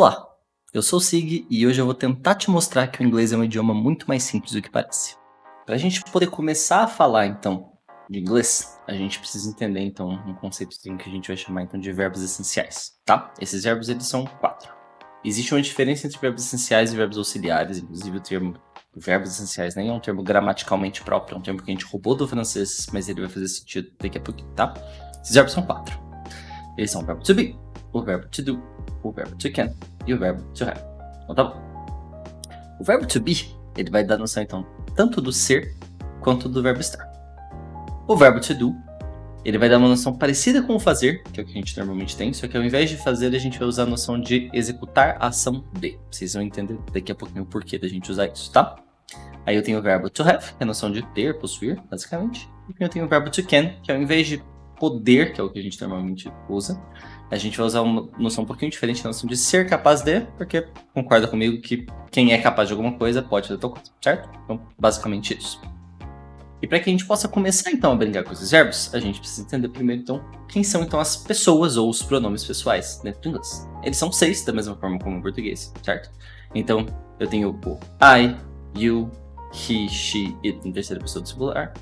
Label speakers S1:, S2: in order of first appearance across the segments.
S1: Olá, eu sou o Sig e hoje eu vou tentar te mostrar que o inglês é um idioma muito mais simples do que parece. Para a gente poder começar a falar então de inglês, a gente precisa entender então um conceitozinho que a gente vai chamar então de verbos essenciais, tá? Esses verbos eles são 4. Existe uma diferença entre verbos essenciais e verbos auxiliares, inclusive o termo verbos essenciais nem é um termo gramaticalmente próprio, é um termo que a gente roubou do francês, mas ele vai fazer sentido daqui a pouquinho, tá? Esses verbos são 4. Eles são o verbo to be, o verbo to do, o verbo to can e o verbo to have. Então tá bom. O verbo to be, ele vai dar noção então tanto do ser quanto do verbo estar. O verbo to do, ele vai dar uma noção parecida com o fazer, que é o que a gente normalmente tem, só que ao invés de fazer, a gente vai usar a noção de executar a ação de. Vocês vão entender daqui a pouquinho o porquê da gente usar isso, tá? Aí eu tenho o verbo to have, que é a noção de ter, possuir, basicamente. E eu tenho o verbo to can, que ao invés de poder, que é o que a gente normalmente usa, a gente vai usar uma noção um pouquinho diferente, a noção de ser capaz de, porque concorda comigo que quem é capaz de alguma coisa pode fazer tal coisa, certo? Então, basicamente isso. E para que a gente possa começar então a brincar com esses verbos, a gente precisa entender primeiro então quem são então as pessoas ou os pronomes pessoais dentro do inglês. Eles são 6, da mesma forma como o português, certo? Então, eu tenho o I, you, he, she, it em terceira pessoa do singular.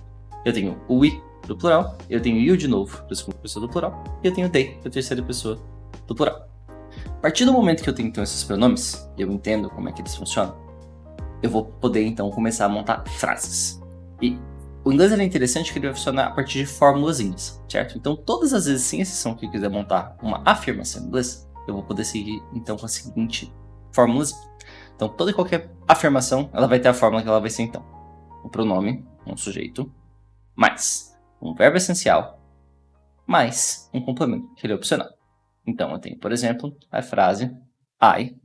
S1: Eu tenho o we do plural, eu tenho you de novo para a segunda pessoa do plural, e eu tenho they para a terceira pessoa do plural. A partir do momento que eu tenho então esses pronomes, e eu entendo como é que eles funcionam, eu vou poder então começar a montar frases. E o inglês é interessante que ele vai funcionar a partir de formulazinhas, certo? Então todas as vezes, sem exceção, que eu quiser montar uma afirmação em inglês, eu vou poder seguir então com a seguinte formulazinha. Então toda e qualquer afirmação, ela vai ter a fórmula que ela vai ser então um pronome, um sujeito, mais um verbo essencial, mais um complemento, que ele é opcional. Então, eu tenho, por exemplo, a frase I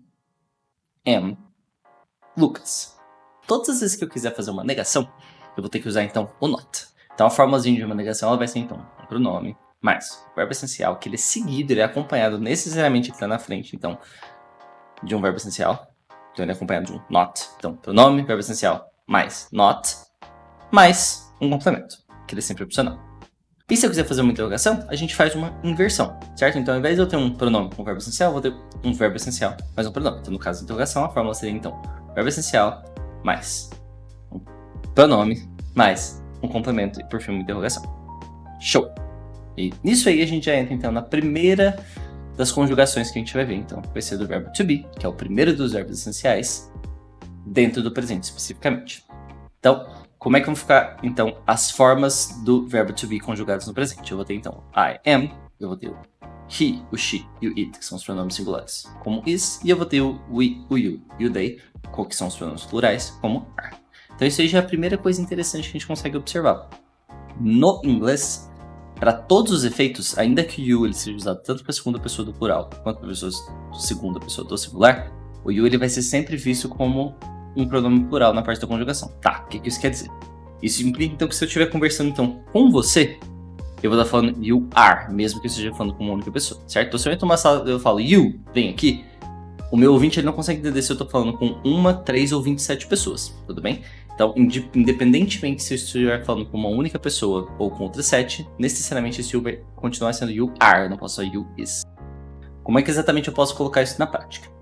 S1: am Lucas. Todas as vezes que eu quiser fazer uma negação, eu vou ter que usar, então, o not. Então, a formulazinha de uma negação ela vai ser, então, um pronome, mais o verbo essencial, que ele é seguido, ele é acompanhado necessariamente, ele está na frente, então, de um verbo essencial. Então, ele é acompanhado de um not. Então, pronome, verbo essencial, mais not, mais um complemento, que ele é sempre opcional. E se eu quiser fazer uma interrogação, a gente faz uma inversão, certo? Então, ao invés de eu ter um pronome com verbo essencial, eu vou ter um verbo essencial mais um pronome. Então, no caso da interrogação, a fórmula seria, então, verbo essencial mais um pronome mais um complemento e, por fim, uma interrogação. Show! E nisso aí a gente já entra, então, na primeira das conjugações que a gente vai ver. Então, vai ser do verbo to be, que é o primeiro dos verbos essenciais, dentro do presente, especificamente. Então, como é que vão ficar, então, as formas do verbo to be conjugadas no presente? Eu vou ter, então, I am, eu vou ter o he, o she e o it, que são os pronomes singulares, como is, e eu vou ter o we, o you e o they, que são os pronomes plurais, como are. Então, isso aí já é a primeira coisa interessante que a gente consegue observar. No inglês, para todos os efeitos, ainda que o you ele seja usado tanto para a segunda pessoa do plural quanto para a segunda pessoa do singular, o you ele vai ser sempre visto como um pronome plural na parte da conjugação. Tá, o que isso quer dizer? Isso implica, então, que se eu estiver conversando, então, com você, eu vou estar falando you are, mesmo que eu esteja falando com uma única pessoa, certo? Então, se eu entro numa sala e eu falo you, vem aqui, o meu ouvinte ele não consegue entender se eu estou falando com 1, 3 ou 27 pessoas, tudo bem? Então, independentemente se eu estiver falando com uma única pessoa ou com outras 7, necessariamente esse you vai continuar sendo you are, não posso só you is. Como é que exatamente eu posso colocar isso na prática?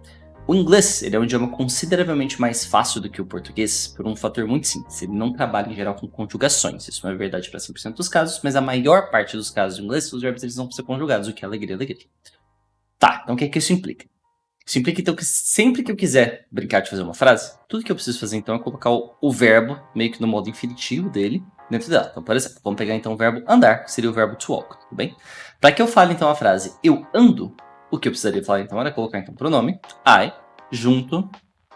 S1: O inglês ele é um idioma consideravelmente mais fácil do que o português por um fator muito simples. Ele não trabalha em geral com conjugações. Isso não é verdade para 100% dos casos, mas a maior parte dos casos em inglês, os verbos eles vão ser conjugados, o que é alegria, alegria. Tá, então o que é que isso implica? Isso implica então que sempre que eu quiser brincar de fazer uma frase, tudo que eu preciso fazer então é colocar o verbo meio que no modo infinitivo dele dentro dela. Então, por exemplo, vamos pegar então o verbo andar, que seria o verbo to walk, tudo bem? Para que eu fale então a frase eu ando, o que eu precisaria falar então era colocar então o pronome I junto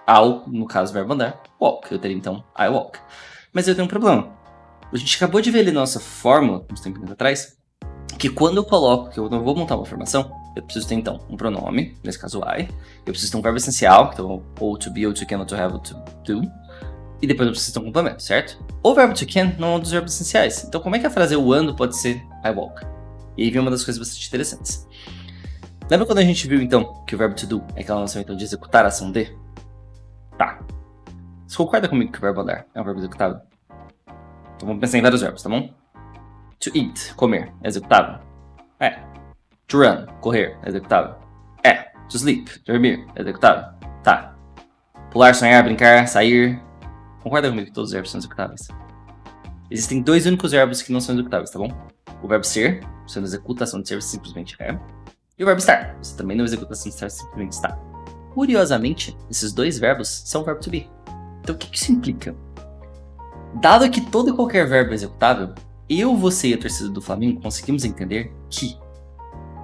S1: ao, no caso, verbo andar, walk. Eu teria então I walk. Mas eu tenho um problema. A gente acabou de ver ali na nossa fórmula, uns tempos atrás, que quando eu coloco, que eu não vou montar uma afirmação, eu preciso ter então um pronome, nesse caso I, eu preciso ter um verbo essencial, então ou to be, ou to can, ou to have, ou to do, e depois eu preciso ter um complemento, certo? O verbo to can não é um dos verbos essenciais. Então como é que a frase eu ando pode ser I walk? E aí vem uma das coisas bastante interessantes. Lembra quando a gente viu, então, que o verbo to do é aquela noção, então, de executar a ação de? Tá. Você concorda comigo que o verbo andar é um verbo executável? Então vamos pensar em vários verbos, tá bom? To eat, comer, é executável? É. To run, correr, é executável? É. To sleep, dormir, executável. Tá. Pular, sonhar, brincar, sair. Concorda comigo que todos os verbos são executáveis? Existem dois únicos verbos que não são executáveis, tá bom? O verbo ser, você não executa a ação de ser, você simplesmente é. E o verbo estar, você também não executa a ação de estar, você simplesmente está. Curiosamente, esses dois verbos são o verbo to be. Então o que isso implica? Dado que todo e qualquer verbo é executável, eu, você e a torcida do Flamengo conseguimos entender que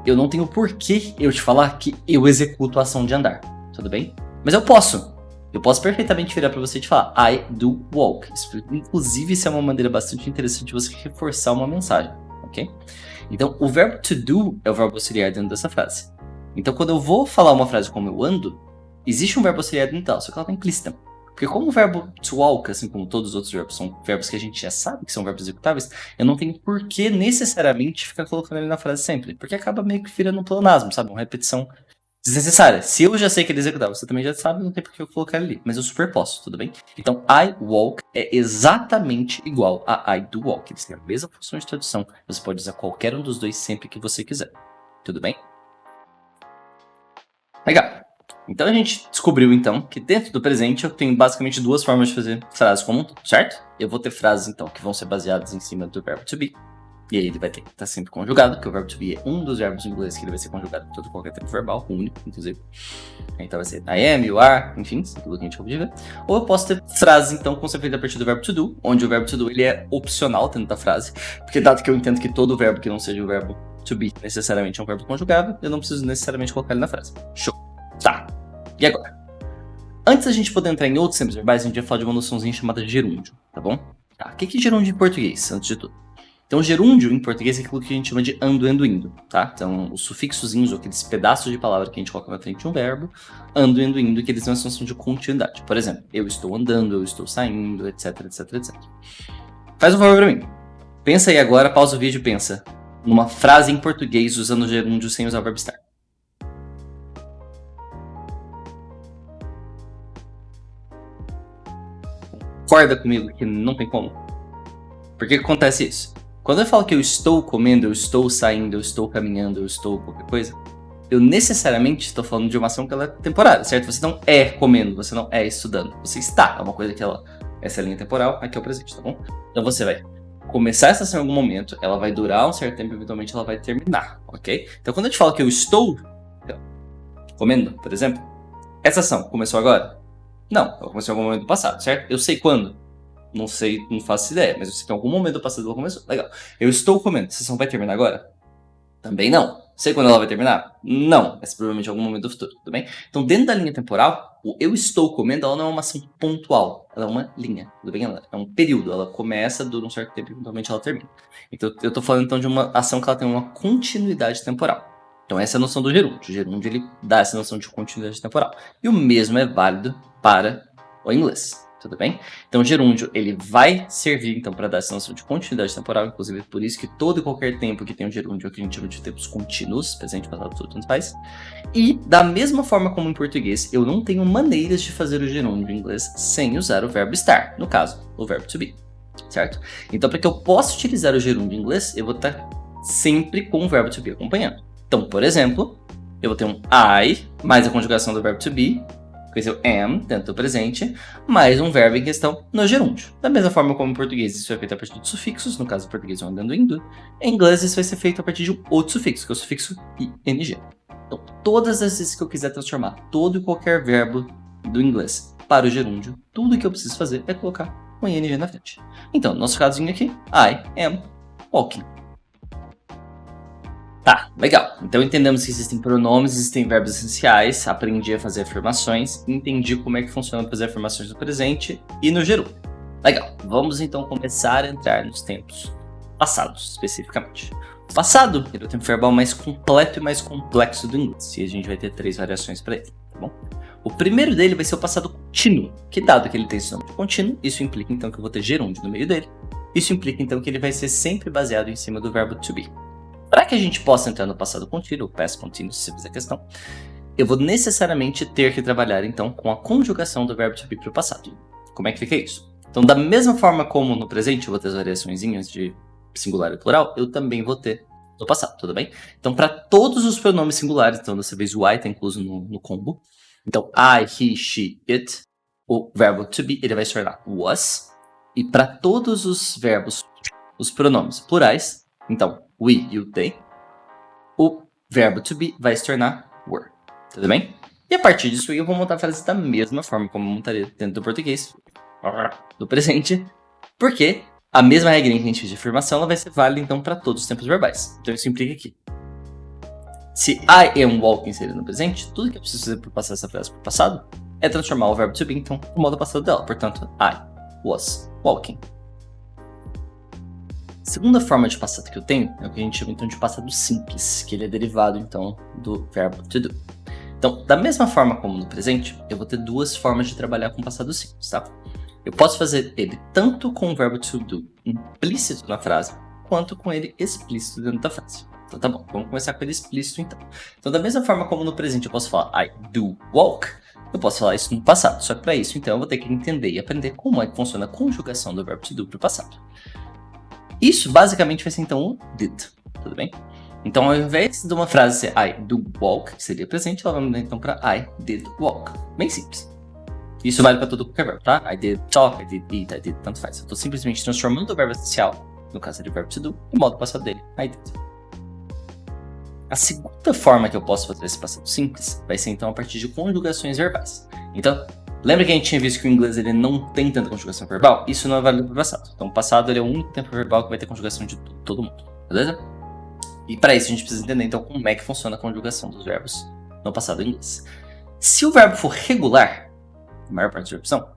S1: eu não tenho porquê eu te falar que eu executo a ação de andar, tudo bem? Mas eu posso. Eu posso perfeitamente virar pra você e te falar I do walk. Inclusive, isso é uma maneira bastante interessante de você reforçar uma mensagem, ok? Então, o verbo to do é o verbo auxiliar dentro dessa frase. Então, quando eu vou falar uma frase como eu ando, existe um verbo auxiliar dentro dela, só que ela tá implícita. Porque como o verbo to walk, assim como todos os outros verbos, são verbos que a gente já sabe que são verbos executáveis, eu não tenho por que necessariamente ficar colocando ele na frase sempre. Porque acaba meio que virando um pleonasmo, sabe? Uma repetição desnecessária. Se eu já sei que ele é executável, você também já sabe, não tem por que eu colocar ele ali. Mas eu super posso, tudo bem? Então, I walk é exatamente igual a I do walk. Eles têm a mesma função de tradução. Você pode usar qualquer um dos dois sempre que você quiser. Tudo bem? Legal. Então a gente descobriu, então, que dentro do presente eu tenho basicamente duas formas de fazer frases como um todo, certo? Eu vou ter frases, então, que vão ser baseadas em cima do verbo to be. E aí ele vai ter que estar sempre conjugado, porque o verbo to be é um dos verbos em inglês que ele vai ser conjugado em todo e qualquer tempo verbal, único, inclusive. Então vai ser I am, you are, enfim, tudo que a gente acabou de ver. Ou eu posso ter frases, então, que vão ser feitas a partir do verbo to do, onde o verbo to do ele é opcional dentro da frase, porque dado que eu entendo que todo verbo que não seja o verbo to be necessariamente é um verbo conjugável, eu não preciso necessariamente colocar ele na frase. Show! Tá. E agora? Antes da gente poder entrar em outros tempos verbais, a gente vai falar de uma noçãozinha chamada gerúndio, tá bom? Tá. O que é gerúndio em português, antes de tudo? Então, gerúndio em português é aquilo que a gente chama de ando, indo, tá? Então, os sufixozinhos, ou aqueles pedaços de palavra que a gente coloca na frente de um verbo, ando, indo, que eles têm uma noção de continuidade. Por exemplo, eu estou andando, eu estou saindo, etc, etc, etc. Faz um favor pra mim. Pensa aí agora, pausa o vídeo e pensa numa frase em português usando gerúndio sem usar o verbo estar. Concorda comigo que não tem como? Por que acontece isso? Quando eu falo que eu estou comendo, eu estou saindo, eu estou caminhando, eu estou qualquer coisa, eu necessariamente estou falando de uma ação que ela é temporária, certo? Você não é comendo, você não é estudando, você está. É uma coisa que essa é a linha temporal, aqui é o presente, tá bom? Então você vai começar essa ação em algum momento, ela vai durar um certo tempo e eventualmente ela vai terminar, ok? Então quando eu te falo que eu estou comendo, por exemplo, essa ação começou agora? Não, ela começou em algum momento do passado, certo? Eu sei quando? Não sei, não faço ideia, mas eu sei que em algum momento do passado ela começou. Legal. Eu estou comendo. Essa ação vai terminar agora? Também não. Sei quando ela vai terminar? Não, mas provavelmente em algum momento do futuro, tudo bem? Então, dentro da linha temporal, o eu estou comendo, ela não é uma ação pontual. Ela é uma linha, tudo bem? Ela é um período. Ela começa, dura um certo tempo e eventualmente ela termina. Então, eu tô falando então de uma ação que ela tem uma continuidade temporal. Então, essa é a noção do gerúndio. O gerúndio, ele dá essa noção de continuidade temporal. E o mesmo é válido para o inglês. Tudo bem? Então, o gerúndio, ele vai servir, então, para dar essa noção de continuidade temporal, inclusive por isso que todo e qualquer tempo que tem um gerúndio é o que a gente chama de tempos contínuos, presente, passado, futuro, tanto faz. E, da mesma forma como em português, eu não tenho maneiras de fazer o gerúndio em inglês sem usar o verbo estar, no caso, o verbo to be, certo? Então, para que eu possa utilizar o gerúndio em inglês, eu vou estar sempre com o verbo to be acompanhando. Então, por exemplo, eu vou ter um I, mais a conjugação do verbo to be, com esse am, dentro do presente, mais um verbo em questão no gerúndio. Da mesma forma como em português isso é feito a partir de sufixos, no caso em português é um andando, indo, em inglês isso vai ser feito a partir de um outro sufixo, que é o sufixo ing. Então, todas as vezes que eu quiser transformar todo e qualquer verbo do inglês para o gerúndio, tudo que eu preciso fazer é colocar um ing na frente. Então, no nosso casozinho aqui, I am walking. Tá, legal. Então entendemos que existem pronomes, existem verbos essenciais, aprendi a fazer afirmações, entendi como é que funciona fazer afirmações no presente e no gerúndio. Legal, vamos então começar a entrar nos tempos passados, especificamente. O passado é o tempo verbal mais completo e mais complexo do inglês, e a gente vai ter 3 variações para ele, tá bom? O primeiro dele vai ser o passado contínuo, que dado que ele tem esse nome de contínuo, isso implica então que eu vou ter gerúndio no meio dele. Isso implica então que ele vai ser sempre baseado em cima do verbo to be. Para que a gente possa entrar no passado contínuo, ou past continuous, se fizer questão, eu vou necessariamente ter que trabalhar, então, com a conjugação do verbo to be para o passado. Como é que fica isso? Então, da mesma forma como no presente eu vou ter as variaçõezinhas de singular e plural, eu também vou ter no passado, tudo bem? Então, para todos os pronomes singulares, então dessa vez o I está incluso no combo. Então, I, he, she, it, o verbo to be, ele vai se tornar was. E para todos os verbos, os pronomes plurais, então, we e o they, o verbo to be vai se tornar were, tudo bem? E a partir disso eu vou montar a frase da mesma forma como eu montaria dentro do português, do presente, porque a mesma regrinha que a gente fez de afirmação, ela vai ser válida então para todos os tempos verbais. Então isso implica que se I am walking seria no presente, tudo que eu preciso fazer para passar essa frase para o passado é transformar o verbo to be então no modo passado dela. Portanto, I was walking. A segunda forma de passado que eu tenho é o que a gente chama então de passado simples, que ele é derivado então do verbo to do. Então, da mesma forma como no presente, eu vou ter duas formas de trabalhar com passado simples, tá? Eu posso fazer ele tanto com o verbo to do implícito na frase, quanto com ele explícito dentro da frase. Então tá bom, vamos começar com ele explícito então. Então da mesma forma como no presente eu posso falar I do walk, eu posso falar isso no passado. Só que para isso então eu vou ter que entender e aprender como é que funciona a conjugação do verbo to do para o passado. Isso basicamente vai ser então um did, tudo bem? Então, ao invés de uma frase ser I do walk, que seria presente, ela vai mudar então para I did walk. Bem simples. Isso vale para todo qualquer verbo, tá? I did talk, I did eat, I did tanto faz. Eu estou simplesmente transformando o verbo essencial, no caso do verbo to do, no modo passado dele, I did. A segunda forma que eu posso fazer esse passado simples vai ser então a partir de conjugações verbais. Então, lembra que a gente tinha visto que o inglês ele não tem tanta conjugação verbal? Isso não é válido para o passado. Então, o passado ele é o único tempo verbal que vai ter conjugação de todo mundo, beleza? E para isso a gente precisa entender então como é que funciona a conjugação dos verbos no passado em inglês. Se o verbo for regular, a maior parte da opção,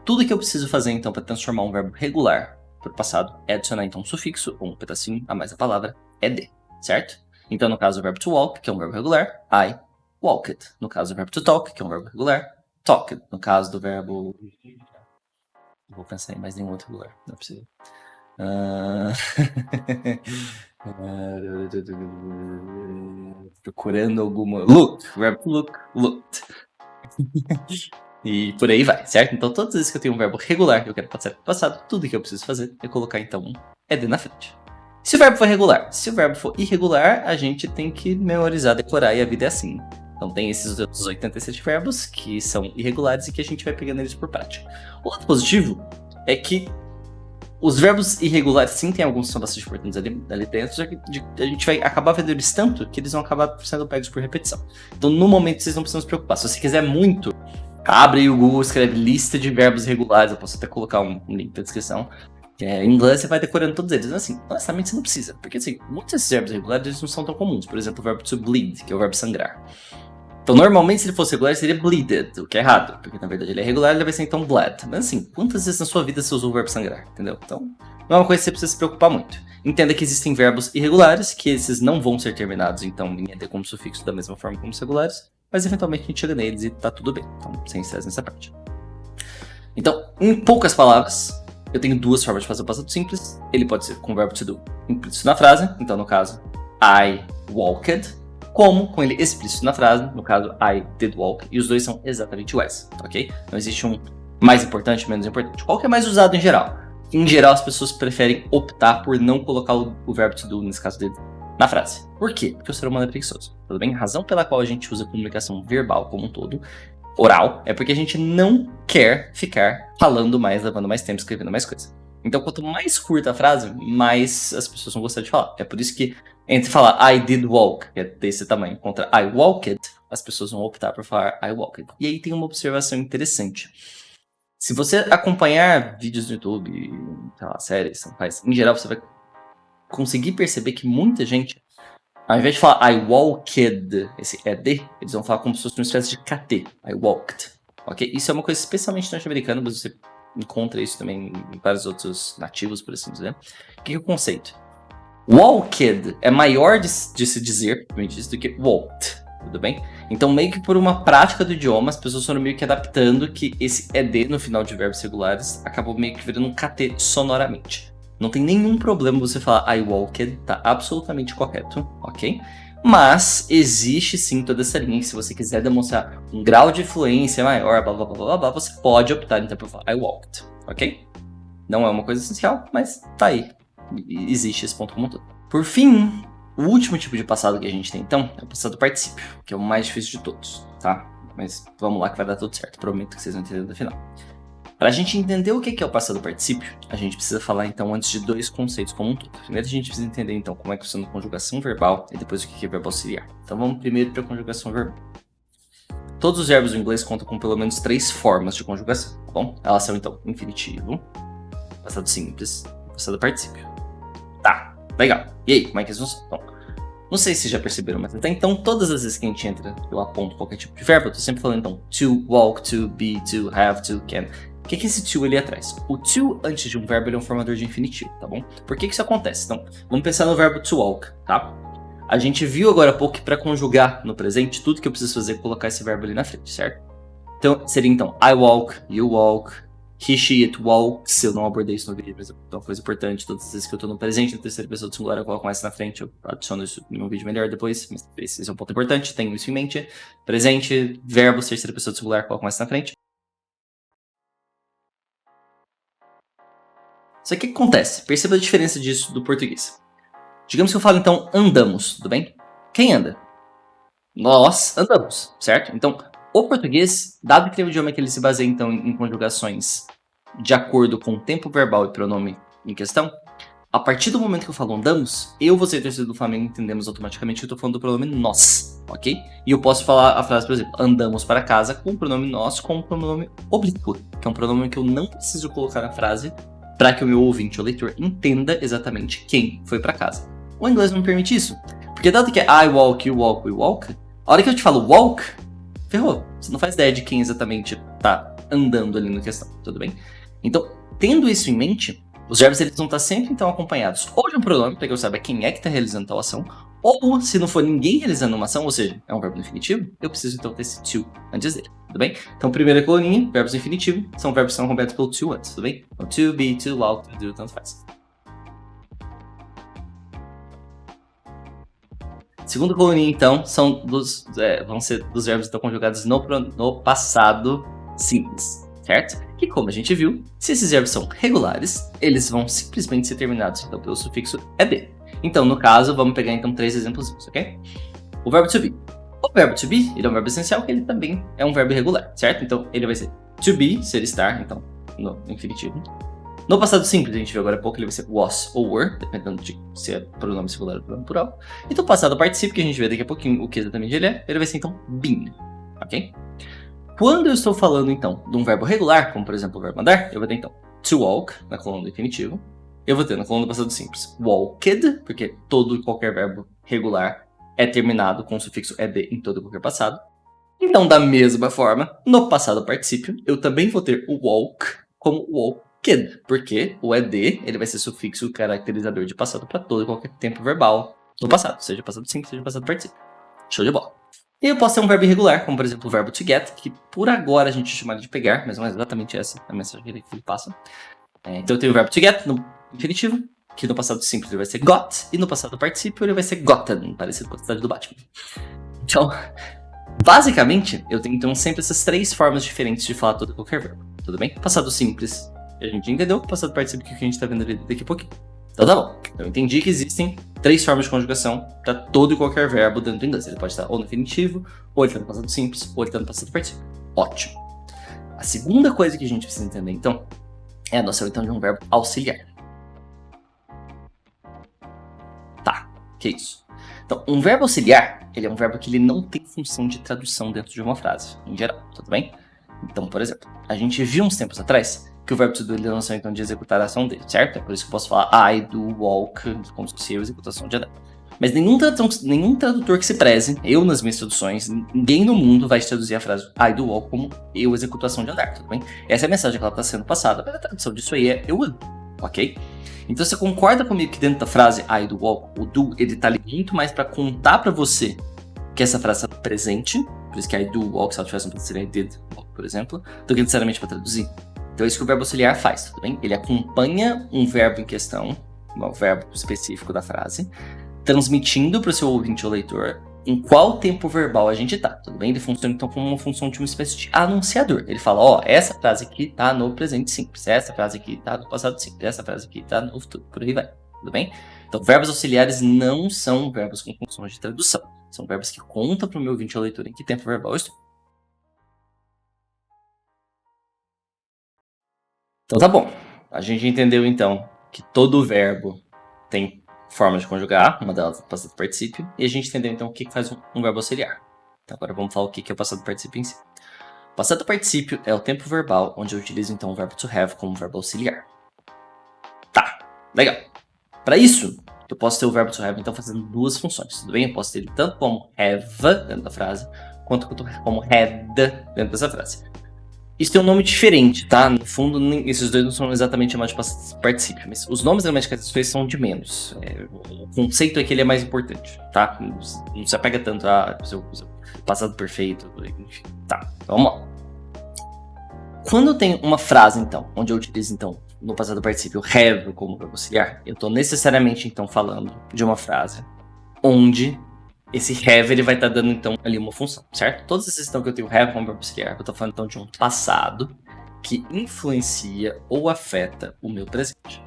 S1: tudo que eu preciso fazer então para transformar um verbo regular para o passado é adicionar então um sufixo ou um pedacinho a mais da palavra ed, certo? Então no caso do verbo to walk, que é um verbo regular, I walked. No caso do verbo to talk, que é um verbo regular, talked. No caso do verbo... Vou pensar em mais nenhum outro regular, não é possível. Procurando alguma... Look, verbo look, looked. E por aí vai, certo? Então todas as vezes que eu tenho um verbo regular que eu quero passar para o passado, tudo que eu preciso fazer é colocar então um ed na frente. Se o verbo for regular, se o verbo for irregular, a gente tem que memorizar, decorar e a vida é assim. Então tem esses outros 87 verbos que são irregulares e que a gente vai pegando eles por prática. O lado positivo é que os verbos irregulares, sim, tem alguns que são bastante importantes ali dentro, já que a gente vai acabar vendo eles tanto que eles vão acabar sendo pegos por repetição. Então, no momento, vocês não precisam se preocupar. Se você quiser muito, abre aí o Google, escreve lista de verbos irregulares. Eu posso até colocar um link na descrição. Em inglês, você vai decorando todos eles. Mas, assim, honestamente, você não precisa. Porque, assim, muitos desses verbos irregulares eles não são tão comuns. Por exemplo, o verbo to bleed, que é o verbo sangrar. Então, normalmente, se ele fosse regular, seria bleeded, o que é errado. Porque, na verdade, ele é regular, ele vai ser, então, bled. Mas, assim, quantas vezes na sua vida você usou o verbo sangrar, entendeu? Então, não é uma coisa que você precisa se preocupar muito. Entenda que existem verbos irregulares, que esses não vão ser terminados, então, em ed como sufixo da mesma forma como os regulares. Mas, eventualmente, a gente chega neles e tá tudo bem. Então, sem estresse nessa parte. Então, em poucas palavras, eu tenho duas formas de fazer o passado simples. Ele pode ser com o verbo to do implícito na frase. Então, no caso, I walked. Como com ele explícito na frase, no caso, I did walk, e os dois são exatamente iguais, ok? Não existe um mais importante, menos importante. Qual que é mais usado em geral? Em geral, as pessoas preferem optar por não colocar o verbo to do, nesse caso dele, na frase. Por quê? Porque o ser humano é preguiçoso, tudo bem? A razão pela qual a gente usa a comunicação verbal como um todo, oral, é porque a gente não quer ficar falando mais, levando mais tempo, escrevendo mais coisa. Então, quanto mais curta a frase, mais as pessoas vão gostar de falar. É por isso que entre falar I did walk, que é desse tamanho, contra I walked, as pessoas vão optar por falar I walked. E aí tem uma observação interessante. Se você acompanhar vídeos no YouTube, sei lá, séries, em geral, você vai conseguir perceber que muita gente, ao invés de falar I walked, esse ED, eles vão falar como se fosse uma espécie de KT, I walked. Ok? Isso é uma coisa especialmente norte-americana, mas você encontra isso também em vários outros nativos, por assim dizer. O que é o conceito? Walked é maior de se dizer, do que walked, tudo bem? Então, meio que por uma prática do idioma, as pessoas foram meio que adaptando que esse ED no final de verbos regulares acabou meio que virando um KT sonoramente. Não tem nenhum problema você falar I walked, tá absolutamente correto, ok? Mas existe sim toda essa linha que se você quiser demonstrar um grau de fluência maior, blá blá blá blá blá, você pode optar então por falar I walked, ok? Não é uma coisa essencial, mas tá aí. Existe esse ponto como um todo. Por fim, O último tipo de passado que a gente tem, então, é o passado particípio, que é o mais difícil de todos, tá? Mas vamos lá que vai dar tudo certo, prometo que vocês vão entender no final. Para a gente entender o que é o passado particípio, a gente precisa falar, então, antes de dois conceitos como um todo. Primeiro a gente precisa entender, então, como é que funciona a conjugação verbal e depois o que é verbo auxiliar. Então vamos primeiro para a conjugação verbal. Todos os verbos em inglês contam com pelo menos 3 formas de conjugação, tá bom? Elas são, então, infinitivo, passado simples e passado particípio. Tá, legal. E aí, como é que eles funcionam? Então, não sei se vocês já perceberam, mas até então, todas as vezes que a gente entra, eu aponto qualquer tipo de verbo, eu tô sempre falando, então, to, walk, to, be, to, have, to, can. O que é esse to ali atrás? O to, antes de um verbo, ele é um formador de infinitivo, tá bom? Por que isso acontece? Então, vamos pensar no verbo to walk, tá? A gente viu agora há pouco que para conjugar no presente, tudo que eu preciso fazer é colocar esse verbo ali na frente, certo? Então, seria então, I walk, you walk, he, she, it walks. Eu não abordei isso no vídeo, mas é uma coisa importante. Todas as vezes que eu tô no presente, na terceira pessoa do singular, eu coloco mais na frente. Eu adiciono isso no meu vídeo melhor depois, mas esse é um ponto importante, tenho isso em mente. Presente, verbo, terceira pessoa do singular, coloco mais na frente. Só que o que acontece? Perceba a diferença disso do português. Digamos que eu falo então andamos, tudo bem? Quem anda? Nós andamos, certo? Então, o português, dado que é um idioma que ele se baseia então em conjugações de acordo com o tempo verbal e pronome em questão, a partir do momento que eu falo andamos, eu, você e o torcedor do Flamengo entendemos automaticamente que eu estou falando do pronome nós, ok? E eu posso falar a frase, por exemplo, andamos para casa com o pronome nós com o pronome oblíquo, que é um pronome que eu não preciso colocar na frase para que o meu ouvinte ou leitor entenda exatamente quem foi para casa. O inglês não me permite isso, porque dado que é I walk, you walk, we walk, a hora que eu te falo walk, ferrou. Você não faz ideia de quem exatamente tá andando ali na questão, tudo bem? Então, tendo isso em mente, os verbos eles vão estar sempre então acompanhados ou de um pronome, para que eu saiba quem é que está realizando tal ação, ou se não for ninguém realizando uma ação, ou seja, é um verbo infinitivo, eu preciso então ter esse to antes dele, tudo bem? Então, primeira coluninha, verbos infinitivos, são verbos que são acompanhados pelo to antes, tudo bem? Então, to, be, to, walk, to do, tanto faz. Segunda coluninha, então, vão ser dos verbos então, conjugados no passado simples, certo? Que, como a gente viu, se esses verbos são regulares, eles vão simplesmente ser terminados então, pelo sufixo ed. Então, no caso, vamos pegar então 3 exemplos, ok? O verbo to be. O verbo to be, ele é um verbo essencial, que ele também é um verbo irregular, certo? Então, ele vai ser to be, ser estar, então, no infinitivo. No passado simples, a gente viu agora há pouco, ele vai ser was ou were, dependendo de se é pronome singular ou pronome plural. E no passado particípio, que a gente vê daqui a pouquinho o que exatamente ele vai ser então been, ok? Quando eu estou falando então de um verbo regular, como por exemplo o verbo andar, eu vou ter então to walk, na coluna do infinitivo. Eu vou ter na coluna do passado simples walked, porque todo e qualquer verbo regular é terminado com o sufixo ed em todo e qualquer passado. Então, da mesma forma, no passado particípio, eu também vou ter o walk como walked, porque o ed ele vai ser sufixo caracterizador de passado para todo e qualquer tempo verbal do passado, seja passado simples, seja passado particípio. Show de bola. E eu posso ter um verbo irregular, como por exemplo o verbo to get, que por agora a gente chama de pegar, mas não é exatamente essa a mensagem que ele passa. Então eu tenho o verbo to get no infinitivo, que no passado simples ele vai ser got, e no passado particípio ele vai ser gotten, parecido com a cidade do Batman. Então, basicamente, eu tenho então sempre essas 3 formas diferentes de falar todo e qualquer verbo, tudo bem? Passado simples, a gente entendeu, passado particípio que a gente está vendo ali daqui a pouquinho. Então tá bom, eu entendi que existem 3 formas de conjugação para todo e qualquer verbo dentro do inglês. Ele pode estar ou no infinitivo, ou ele está no passado simples, ou ele está no passado particípio. Ótimo. A segunda coisa que a gente precisa entender, então, é a noção então de um verbo auxiliar. Tá, que isso? Então, um verbo auxiliar, ele é um verbo que ele não tem função de tradução dentro de uma frase, em geral, tudo bem? Então, por exemplo, a gente viu uns tempos atrás que o verbo to do ele é a noção então de executar a ação dele, certo? É por isso que eu posso falar I do walk, como se fosse eu executação de andar. Mas nenhum tradutor que se preze, eu nas minhas traduções, ninguém no mundo vai traduzir a frase I do walk como eu executação de andar, tudo bem? Essa é a mensagem que ela está sendo passada, mas a tradução disso aí é eu ando, ok? Então você concorda comigo que dentro da frase I do walk, o do ele tá ali muito mais para contar para você que essa frase está presente, por isso que I do walk, se ela tivesse um ser I did walk, por exemplo, do que necessariamente para traduzir. Então é isso que o verbo auxiliar faz, tudo bem? Ele acompanha um verbo em questão, um verbo específico da frase, transmitindo para o seu ouvinte ou leitor em qual tempo verbal a gente tá, tudo bem? Ele funciona então como uma função de uma espécie de anunciador. Ele fala, ó, essa frase aqui tá no presente simples, essa frase aqui tá no passado simples, essa frase aqui tá no futuro, por aí vai, tudo bem? Então, verbos auxiliares não são verbos com funções de tradução. São verbos que contam para o meu ouvinte ou leitor em que tempo verbal eu estou. Então tá bom. A gente entendeu então que todo verbo tem forma de conjugar, uma delas é o passado particípio, e a gente entendeu então o que faz um verbo auxiliar. Então agora vamos falar o que é o passado particípio em si. O passado particípio é o tempo verbal onde eu utilizo então o verbo to have como verbo auxiliar. Tá, legal. Para isso, eu posso ter o verbo to have então fazendo duas funções, tudo bem? Eu posso ter ele tanto como have dentro da frase, quanto como had dentro dessa frase. Isso tem um nome diferente, tá? No fundo, esses dois não são exatamente chamados de passado particípio, mas os nomes gramaticais das coisas são de menos. O conceito é que ele é mais importante, tá? Não se apega tanto a seu passado perfeito, enfim. Tá, vamos lá. Quando eu tenho uma frase, então, onde eu utilizo, então, no passado particípio, have como verbo auxiliar, eu estou necessariamente, então, falando de uma frase onde esse have ele vai estar dando, então, ali uma função, certo? Todas essas então que eu tenho have como verbo auxiliar, eu estou falando, então, de um passado que influencia ou afeta o meu presente.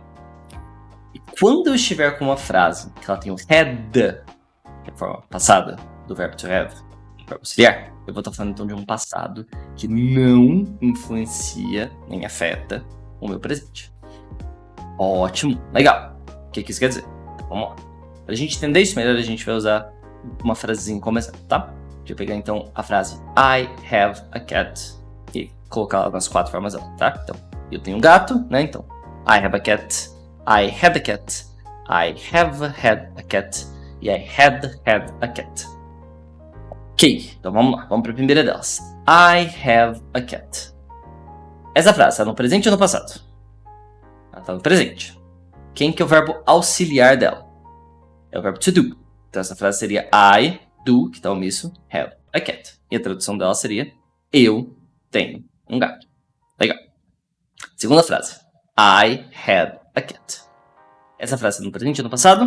S1: E quando eu estiver com uma frase que ela tem o had, que é a forma passada do verbo to have, verbo auxiliar, eu vou estar falando, então, de um passado que não influencia nem afeta o meu presente. Ótimo, legal. O que isso quer dizer? Vamos lá. Para a gente entender isso melhor, a gente vai usar uma frasezinha como exemplo, tá? Deixa eu pegar então a frase I have a cat e colocar ela nas 4 formas dela, tá? Então, eu tenho um gato, né? Então, I have a cat, I had a cat, I have had a cat e I had a cat. Ok, então vamos lá, vamos para a primeira delas. I have a cat. Essa frase está no presente ou no passado? Ela está no presente. Quem que é o verbo auxiliar dela? É o verbo to do. Então essa frase seria I do, que está omisso, have a cat. E a tradução dela seria eu tenho um gato. Legal. Segunda frase. I had a cat. Essa frase está no presente ou no passado?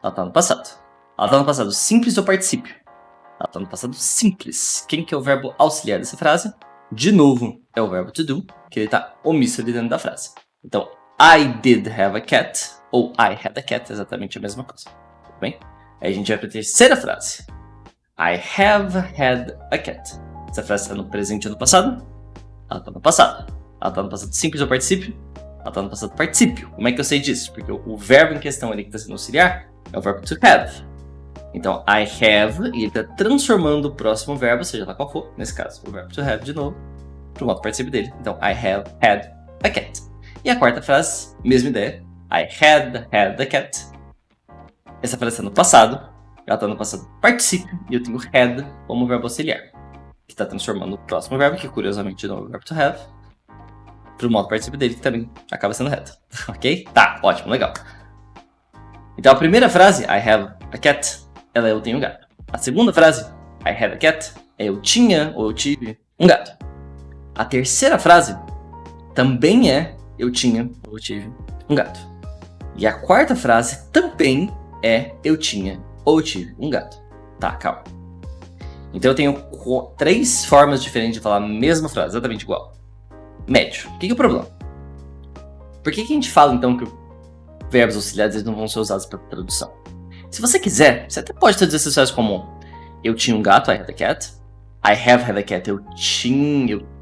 S1: Ela está no passado. Ela está no passado simples ou particípio? Ela está no passado simples. Quem que é o verbo auxiliar dessa frase? De novo, é o verbo to do, que ele está omisso ali dentro da frase. Então, I did have a cat, ou I had a cat, é exatamente a mesma coisa. Tudo bem? Aí a gente vai para a terceira frase. I have had a cat. Essa frase está no presente ou no passado? Ela está no passado. Ela está no passado simples ou particípio? Ela está no passado particípio. Como é que eu sei disso? Porque o verbo em questão ali que está sendo auxiliar é o verbo to have. Então, I have, e ele está transformando o próximo verbo, seja lá qual for, nesse caso, o verbo to have de novo, para o modo particípio dele. Então, I have had a cat. E a quarta frase, mesma ideia. I had a cat. Essa frase está no passado, ela está no passado particípio, e eu tenho had como verbo auxiliar, que está transformando o próximo verbo, que curiosamente de novo é o verbo to have, para o modo particípio dele, que também acaba sendo had. Ok? Tá, ótimo, legal. Então, a primeira frase, I have a cat, ela é eu tenho um gato. A segunda frase, I had a cat, é eu tinha ou eu tive um gato. A terceira frase também é eu tinha ou eu tive um gato. E a quarta frase também é eu tinha ou eu tive um gato. Tá, calma. Então eu tenho 3 formas diferentes de falar a mesma frase, exatamente igual. Médio. O que é o problema? Por que a gente fala então que verbos auxiliares eles não vão ser usados para tradução? Se você quiser, você até pode traduzir essas frases como eu tinha um gato, I had a cat. I have had a cat, eu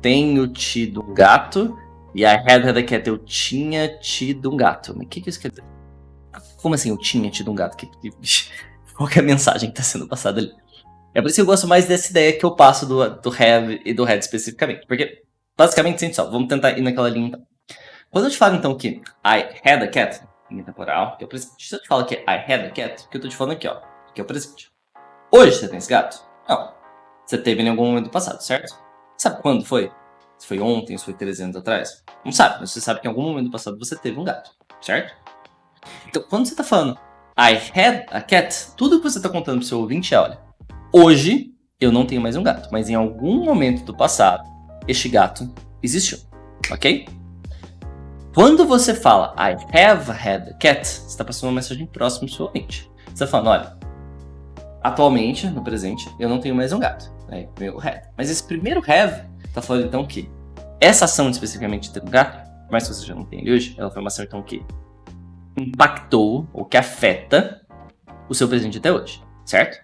S1: tenho tido um gato. E I had a cat, eu tinha tido um gato. Mas o que isso quer dizer? Como assim eu tinha tido um gato? Qual que é a mensagem que está sendo passada ali? É por isso que eu gosto mais dessa ideia que eu passo do have e do had especificamente. Porque, basicamente, gente, só, vamos tentar ir naquela linha então. Quando eu te falo então que I had a cat, linha temporal, que é o presente. Se eu te falo que I had a cat, que eu tô te falando aqui, ó, que é o presente. Hoje você tem esse gato? Não. Você teve em algum momento do passado, certo? Sabe quando foi? Se foi ontem, se foi 3 anos atrás? Não sabe, mas você sabe que em algum momento do passado você teve um gato, certo? Então, quando você tá falando I had a cat, tudo que você tá contando pro seu ouvinte é, olha, hoje eu não tenho mais um gato, mas em algum momento do passado, este gato existiu, ok? Quando você fala I have had a cat, você está passando uma mensagem próxima pro seu ouvinte. Você está falando, olha, atualmente, no presente, eu não tenho mais um gato. É meu have. Mas esse primeiro have está falando então que essa ação especificamente de ter um gato, mas se você já não tem ele hoje, ela foi uma ação então que impactou ou que afeta o seu presente até hoje, certo?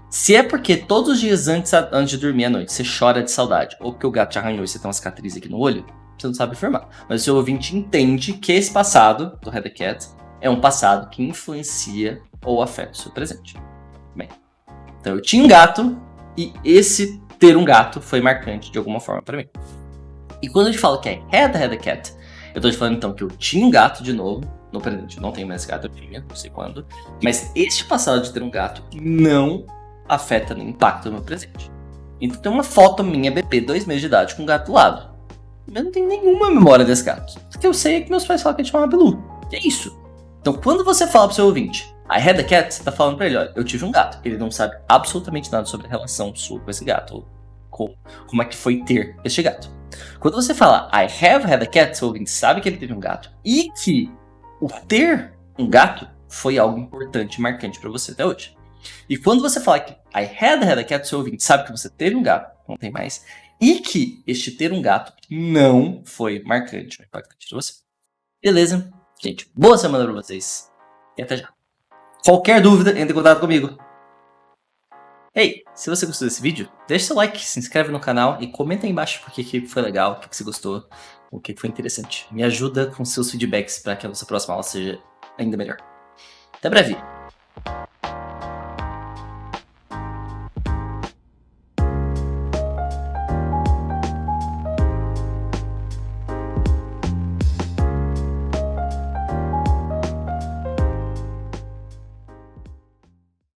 S1: Se é porque todos os dias antes de dormir à noite você chora de saudade, ou porque o gato te arranhou e você tem uma cicatriz aqui no olho, você não sabe afirmar. Mas o seu ouvinte entende que esse passado do Had a Cat é um passado que influencia ou afeta o seu presente. Bem, então eu tinha um gato e esse ter um gato foi marcante de alguma forma para mim. E quando a gente fala que é had a cat, eu tô te falando então que eu tinha um gato de novo, no presente, não tenho mais gato, eu tinha, não sei quando, mas este passado de ter um gato não afeta nem impacta o meu presente. Então tem uma foto minha, bebê, 2 meses de idade, com um gato do lado. Eu não tenho nenhuma memória desse gato. O que eu sei é que meus pais falam que a gente chama Bilu. E é isso. Então quando você fala pro seu ouvinte, I had a cat, você tá falando pra ele, olha, eu tive um gato. Ele não sabe absolutamente nada sobre a relação sua com esse gato, ou como é que foi ter este gato. Quando você fala I have had a cat, seu ouvinte sabe que ele teve um gato e que o ter um gato foi algo importante e marcante pra você até hoje. E quando você fala que I had a cat, seu ouvinte sabe que você teve um gato, não tem mais, e que este ter um gato não foi marcante ou impactante pra você. Beleza? Gente, boa semana pra vocês e até já. Qualquer dúvida, entre em contato comigo. Ei, se você gostou desse vídeo, deixa seu like, se inscreve no canal e comenta aí embaixo o que foi legal, o que você gostou, o que foi interessante. Me ajuda com seus feedbacks para que a nossa próxima aula seja ainda melhor. Até breve!